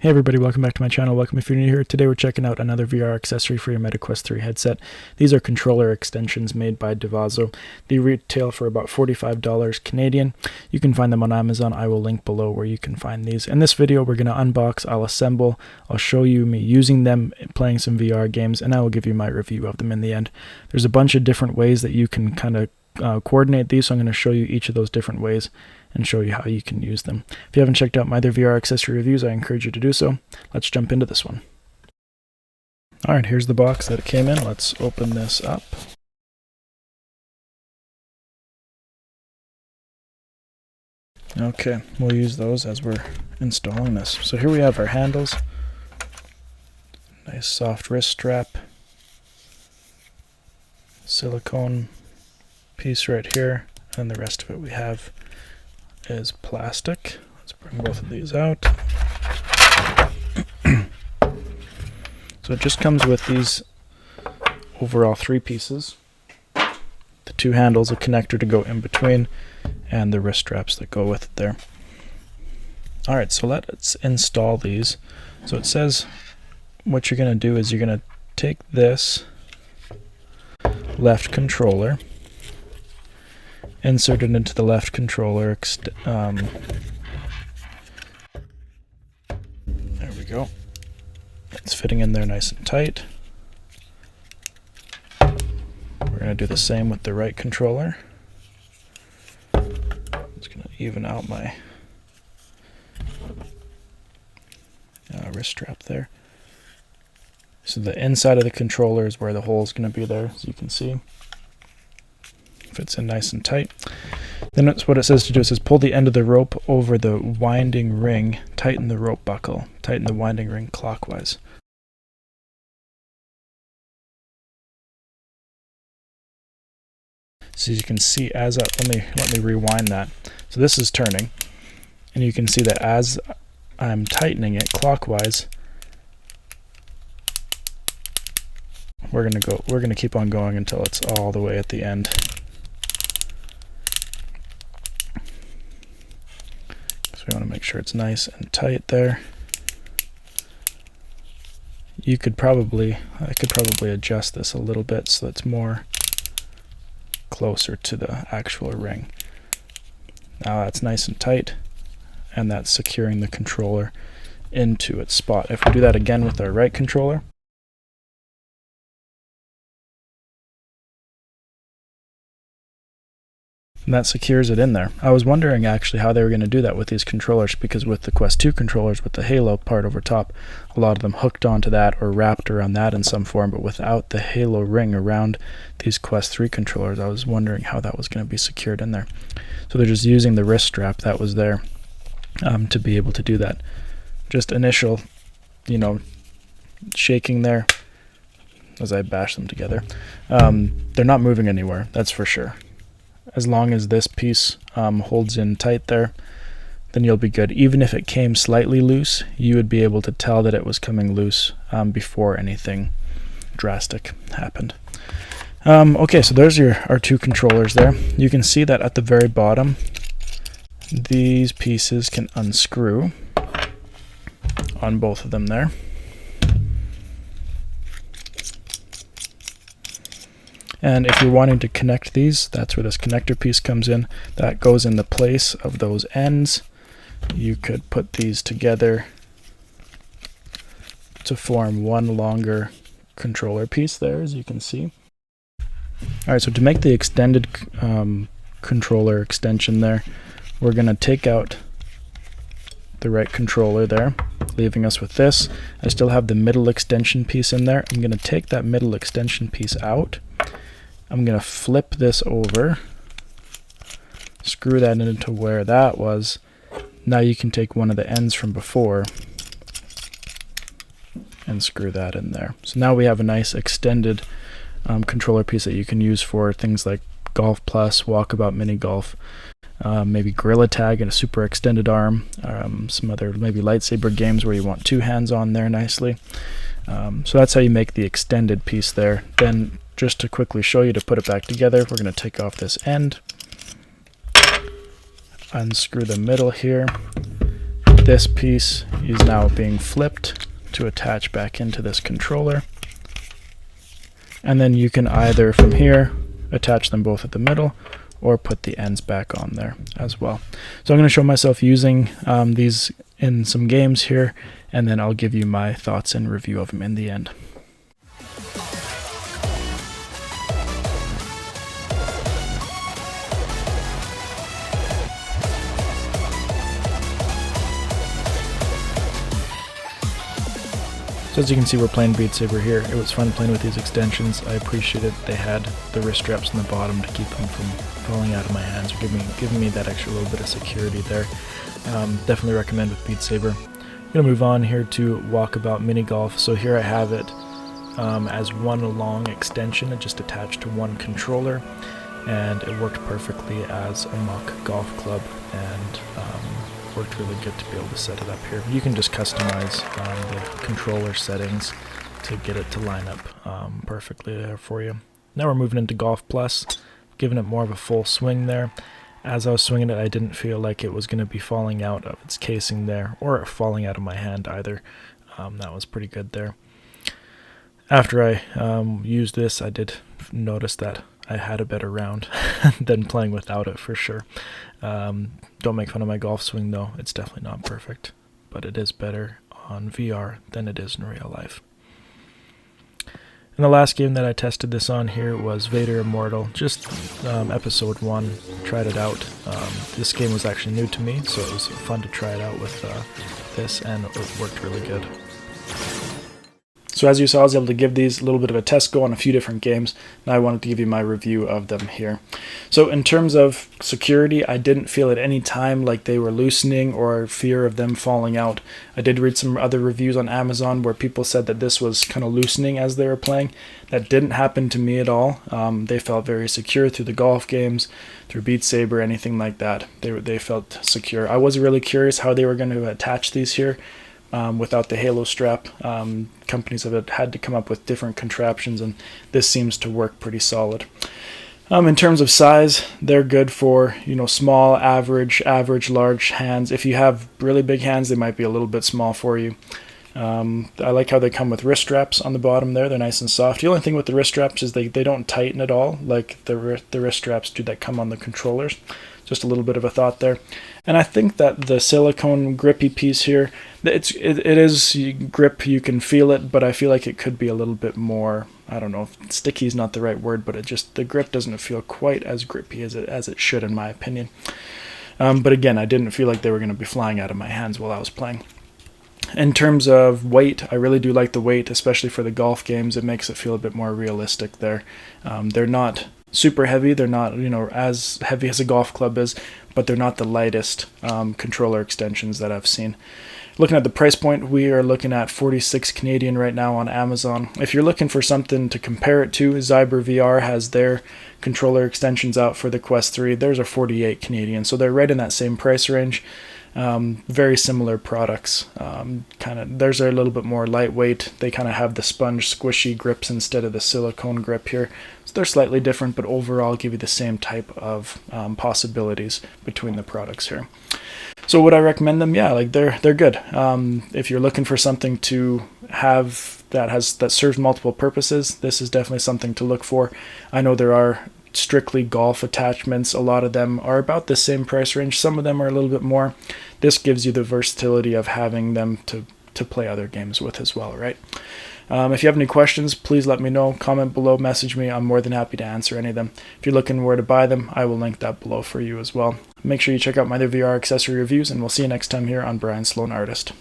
Hey everybody, welcome back to my channel. Welcome if you're new here. Today we're checking out another VR accessory for your MetaQuest 3 headset. These are controller extensions made by Devaso. They retail for about $45 Canadian. You can find them on Amazon. I will link below where you can find these. In this video we're going to unbox, I'll assemble, I'll show you me using them, playing some VR games, and I will give you my review of them in the end. There's a bunch of different ways that you can kind of coordinate these, so I'm going to show you each of those different ways and show you how you can use them. If you haven't checked out my other VR accessory reviews, I encourage you to do so. Let's jump into this one. Alright, here's the box that it came in. Let's open this up. Okay, we'll use those as we're installing this. So here we have our handles. Nice soft wrist strap. Silicone piece right here, and the rest of it we have is plastic. Let's bring both of these out. So it just comes with these overall 3 pieces. The 2 handles, a connector to go in between, and the wrist straps that go with it there. Alright, so let's install these. So it says what you're going to do is you're going to take this left controller, insert it into the left controller. There we go. It's fitting in there nice and tight. We're going to do the same with the right controller. Just going to even out my wrist strap there. So the inside of the controller is where the hole is going to be there, as you can see. Fits in nice and tight. Then that's what it says to do. It says pull the end of the rope over the winding ring, tighten the rope buckle, tighten the winding ring clockwise. So you can see as let me rewind that. So this is turning, and you can see that as I'm tightening it clockwise, we're gonna keep on going until it's all the way at the end. So we want to make sure it's nice and tight there. I could probably adjust this a little bit so it's more closer to the actual ring. Now that's nice and tight, and that's securing the controller into its spot. If we do that again with our right controller, and that secures it in there. I was wondering actually how they were going to do that with these controllers, because with the Quest 2 controllers, with the Halo part over top, a lot of them hooked onto that or wrapped around that in some form, but without the Halo ring around these Quest 3 controllers, I was wondering how that was going to be secured in there. So they're just using the wrist strap that was there to be able to do that. Just initial, shaking there as I bash them together. They're not moving anywhere, that's for sure. As long as this piece holds in tight there, then you'll be good. Even if it came slightly loose, you would be able to tell that it was coming loose before anything drastic happened. Okay, so there's our 2 controllers there. You can see that at the very bottom, these pieces can unscrew on both of them there. And if you're wanting to connect these, that's where this connector piece comes in. That goes in the place of those ends. You could put these together to form one longer controller piece there, as you can see. Alright, so to make the extended controller extension there, we're going to take out the right controller there, leaving us with this. I still have the middle extension piece in there. I'm going to take that middle extension piece out. I'm going to flip this over, screw that into where that was. Now you can take one of the ends from before and screw that in there. So now we have a nice extended controller piece that you can use for things like Golf Plus, Walkabout Mini Golf, maybe Gorilla Tag and a super extended arm, some other maybe lightsaber games where you want 2 hands on there nicely. So that's how you make the extended piece there. Then just to quickly show you to put it back together, we're going to take off this end, unscrew the middle here. this piece is now being flipped to attach back into this controller. And then you can either from here attach them both at the middle or put the ends back on there as well. So I'm going to show myself using these in some games here, and then I'll give you my thoughts and review of them in the end. So as you can see, we're playing Beat Saber here. It was fun playing with these extensions. I appreciated they had the wrist straps on the bottom to keep them from falling out of my hands, or giving me that extra little bit of security there. Definitely recommend with Beat Saber. I'm going to move on here to Walkabout Mini Golf. So here I have it as one long extension, it just attached to one controller, and it worked perfectly as a mock golf club, and worked really good to be able to set it up here. You can just customize the controller settings to get it to line up perfectly there for you. Now we're moving into Golf Plus, giving it more of a full swing there. As I was swinging it, I didn't feel like it was going to be falling out of its casing there, or falling out of my hand either. That was pretty good there. After I used this, I did notice that I had a better round than playing without it for sure. Don't make fun of my golf swing though, it's definitely not perfect, but it is better on VR than it is in real life. And the last game that I tested this on here was Vader Immortal, just episode 1, tried it out. This game was actually new to me, so it was fun to try it out with this, and it worked really good. So as you saw, I was able to give these a little bit of a test go on a few different games. Now I wanted to give you my review of them here. So in terms of security, I didn't feel at any time like they were loosening or fear of them falling out. I did read some other reviews on Amazon where people said that this was kind of loosening as they were playing. That didn't happen to me at all. They felt very secure through the golf games, through Beat Saber, anything like that. They felt secure. I was really curious how they were going to attach these here. Without the halo strap. Companies have had to come up with different contraptions, and this seems to work pretty solid. In terms of size, they're good for small, average, large hands. If you have really big hands, they might be a little bit small for you. I like how they come with wrist straps on the bottom there. They're nice and soft. The only thing with the wrist straps is they don't tighten at all like the wrist straps do that come on the controllers. Just a little bit of a thought there. And I think that the silicone grippy piece here, it is grip, you can feel it, but I feel like it could be a little bit more, I don't know, sticky is not the right word, but the grip doesn't feel quite as grippy as it should in my opinion. But again, I didn't feel like they were going to be flying out of my hands while I was playing. In terms of weight, I really do like the weight, especially for the golf games. It makes it feel a bit more realistic there. They're not super heavy. They're not, as heavy as a golf club is, but they're not the lightest controller extensions that I've seen. Looking at the price point, we are looking at 46 Canadian right now on Amazon. If you're looking for something to compare it to, Zyber VR has their controller extensions out for the Quest 3. Theirs are 48 Canadian, so they're right in that same price range. Very similar products. Theirs are a little bit more lightweight. They kind of have the sponge squishy grips instead of the silicone grip here. So they're slightly different, but overall give you the same type of possibilities between the products here. So would I recommend them? Yeah, they're good. If you're looking for something to have that serves multiple purposes, this is definitely something to look for. I know there are strictly golf attachments. A lot of them are about the same price range. Some of them are a little bit more. This gives you the versatility of having them to play other games with as well, right? If you have any questions, please let me know. Comment below, message me. I'm more than happy to answer any of them. If you're looking where to buy them, I will link that below for you as well. Make sure you check out my other VR accessory reviews, and we'll see you next time here on Brian Sloan Artist.